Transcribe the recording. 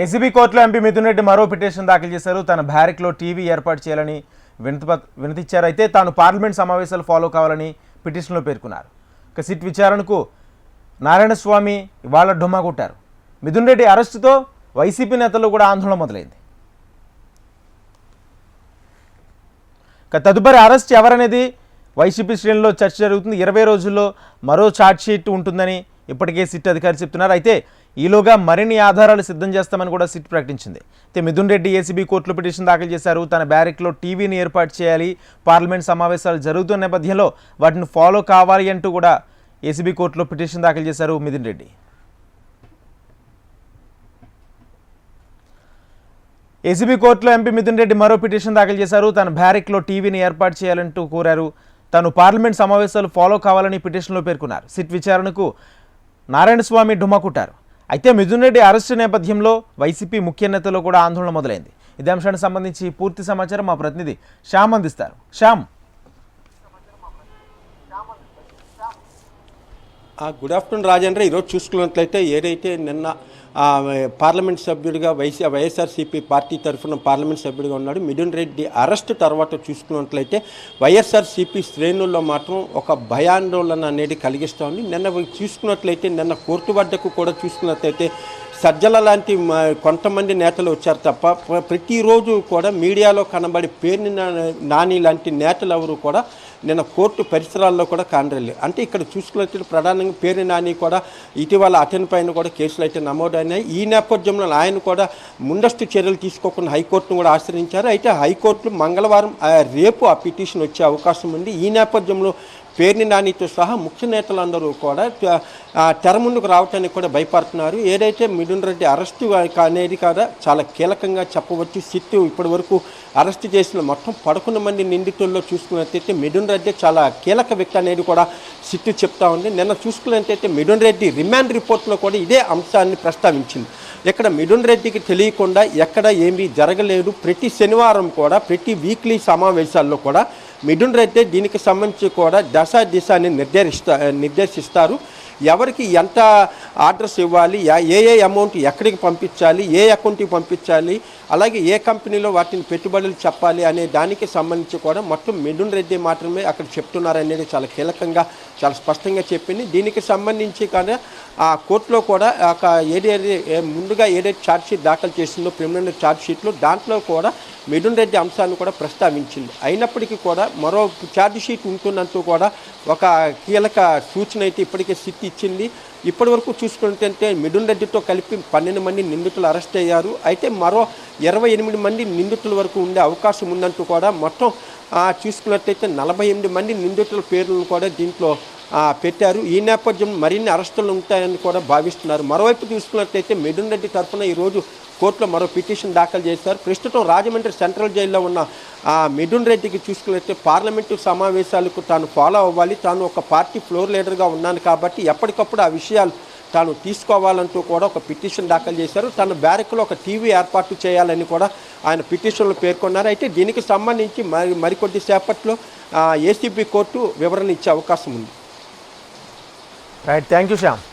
ACB కోర్టులో MP Mithun Reddy మరో petition దాఖలు చేశారు. తన బ్యారెక్లో టీవీ ఏర్పాటు చేయాలని వినతిచ్చారు. అయితే తాను పార్లమెంట్ సమావేశాలు ఫాలో కావాలని పిటిషన్లో పేర్కొన్నారు. ఇక సిట్ విచారణకు నారాయణస్వామి ఇవాళ ఢుమ్మా కొట్టారు. మిథున్ రెడ్డి అరెస్టుతో వైసీపీ నేతలు కూడా ఆందోళన మొదలైంది. ఇక తదుపరి అరెస్ట్ ఎవరనేది వైసీపీ శ్రేణుల్లో చర్చ జరుగుతుంది. 20 రోజుల్లో మరో ఛార్జ్షీట్ ఉంటుందని ఇప్పటికే సిట్ అధికారి చెప్తున్నారు. అయితే ఈలోగా మరిన్ని ఆధారాలు సిద్ధం చేస్తామని కూడా సిట్ ప్రకటించింది. అయితే మిథున్ రెడ్డి ఏసీబీ కోర్టులో పిటిషన్ దాఖలు చేశారు. తన బ్యారెక్లో టీవీని ఏర్పాటు చేయాలి, పార్లమెంట్ సమావేశాలు జరుగుతున్న నేపథ్యంలో వాటిని ఫాలో కావాలి అంటూ కూడా ఏసీబీ కోర్టులో పిటిషన్ దాఖలు చేశారు మిథున్ రెడ్డి. ఏసీబీ కోర్టులో ఎంపీ మిథున్ రెడ్డి మరో పిటిషన్ దాఖలు చేశారు. తన బ్యారెక్లో టీవీని ఏర్పాటు చేయాలంటూ కోరారు. తాను పార్లమెంట్ సమావేశాలు ఫాలో కావాలని పిటిషన్లో పేర్కొన్నారు. సిట్ విచారణకు నారాయణస్వామి ఢుమ్మా కొట్టారు. అయితే మిథున్ రెడ్డి అరెస్టు నేపథ్యంలో వైసీపీ ముఖ్య నేతల్లో కూడా ఆందోళన మొదలైంది. ఇదే అంశానికి సంబంధించి పూర్తి సమాచారం మా ప్రతినిధి శ్యామ్ అందిస్తారు. శ్యామ్. Good afternoon Rajendra. ఈరోజు చూసుకున్నట్లయితే ఏదైతే నిన్న పార్లమెంట్ సభ్యుడిగా వైఎస్ఆర్సీపీ పార్టీ తరఫున పార్లమెంట్ సభ్యుడిగా ఉన్నాడు మిథున్ రెడ్డి అరెస్ట్ తర్వాత చూసుకున్నట్లయితే వైఎస్ఆర్సీపీ శ్రేణుల్లో మాత్రం ఒక భయాందోళన అనేది కలిగిస్తూ ఉంది. నిన్న చూసుకున్నట్లయితే నిన్న కోర్టు వద్దకు కూడా చూసుకున్నట్లయితే సజ్జల లాంటి కొంతమంది నేతలు వచ్చారు తప్ప ప్రతిరోజు కూడా మీడియాలో కనబడి పేర్ని నాని లాంటి నేతలు ఎవరు కూడా నిన్న కోర్టు పరిసరాల్లో కూడా కానరాలి. అంటే ఇక్కడ చూసుకున్నట్టు ప్రధానంగా పేర్ని నాని కూడా ఇటీవల అతని పైన కూడా కేసులు అయితే నమోదైనాయి. ఈ నేపథ్యంలో ఆయన కూడా ముందస్తు చర్యలు తీసుకోకుండా హైకోర్టును కూడా ఆశ్రయించారు. అయితే హైకోర్టు మంగళవారం రేపు ఆ పిటిషన్ వచ్చే అవకాశం ఉంది. ఈ నేపథ్యంలో పేర్ని నానితో సహా ముఖ్య నేతలందరూ కూడా తెర ముందుకు రావటానికి కూడా భయపడుతున్నారు. ఏదైతే మిథున్ రెడ్డి అరెస్టు అనేది కూడా చాలా కీలకంగా చెప్పవచ్చు. సిట్ ఇప్పటి వరకు అరెస్టు చేసిన మొత్తం 11 మంది నిందితుల్లో చూసుకున్నట్టయితే మిథున్ రెడ్డి చాలా కీలక వ్యక్తి అనేది కూడా సిట్ చెప్తా ఉంది. నిన్న చూసుకున్నట్టయితే మిథున్ రెడ్డి రిమాండ్ రిపోర్ట్లో కూడా ఇదే అంశాన్ని ప్రస్తావించింది. ఇక్కడ మిథున్ రెడ్డికి తెలియకుండా ఎక్కడ ఏమీ జరగలేదు. ప్రతి శనివారం కూడా ప్రతి వీక్లీ సమావేశాల్లో కూడా మిథున్ రెడ్డి దీనికి సంబంధించి కూడా దిశాని నిర్దేశిస్తారు. ఎవరికి ఎంత ఆర్డర్స్ ఇవ్వాలి, ఏ అమౌంట్ ఎక్కడికి పంపించాలి, ఏ అకౌంట్కి పంపించాలి, అలాగే ఏ కంపెనీలో వాటిని పెట్టుబడులు చెప్పాలి అనే దానికి సంబంధించి కూడా మొత్తం మిథున్ రెడ్డి మాత్రమే అక్కడ చెప్తున్నారనేది చాలా కీలకంగా చాలా స్పష్టంగా చెప్పింది. దీనికి సంబంధించి కానీ ఆ కోర్టులో కూడా ముందుగా ఏదైతే ఛార్జ్షీట్ దాఖలు చేసిందో ప్రిలిమినరీ ఛార్జ్షీట్లో దాంట్లో కూడా మిథున్ రెడ్డి అంశాన్ని కూడా ప్రస్తావించింది. అయినప్పటికీ కూడా మరో ఛార్జ్షీట్ ఉంటుందంటూ కూడా ఒక కీలక సూచన అయితే ఇప్పటికే సిట్ ఇచ్చింది. ఇప్పటి వరకు చూసుకుంటే మిథున్ రెడ్డితో కలిపి 12 మంది నిందితులు అరెస్ట్ అయ్యారు. అయితే మరో 28 మంది నిందితుల వరకు ఉండే అవకాశం ఉందంటూ కూడా మొత్తం చూసుకున్నట్టయితే 48 మంది నిందితుల పేర్లను కూడా దీంట్లో పెట్టారు. ఈ నేపథ్యం మరిన్ని అరెస్టులు ఉంటాయని కూడా భావిస్తున్నారు. మరోవైపు చూసుకున్నట్టయితే మిథున్ రెడ్డి తరఫున ఈరోజు కోర్టులో మరో పిటిషన్ దాఖలు చేశారు. ప్రస్తుతం రాజమండ్రి సెంట్రల్ జైల్లో ఉన్న మిథున్ రెడ్డికి చూసుకున్నట్లయితే పార్లమెంటు సమావేశాలకు తాను ఫాలో అవ్వాలి, తాను ఒక పార్టీ ఫ్లోర్ లీడర్గా ఉన్నాను కాబట్టి ఎప్పటికప్పుడు ఆ విషయాలు తాను తీసుకోవాలంటూ కూడా ఒక పిటిషన్ దాఖలు చేశారు. తన బ్యారెక్లో ఒక టీవీ ఏర్పాటు చేయాలని కూడా ఆయన పిటిషన్లో పేర్కొన్నారు. అయితే దీనికి సంబంధించి మరికొద్ది సేపట్లో ఏసీబీ కోర్టు వివరణ ఇచ్చే అవకాశం ఉంది. Right, thank you Shyam.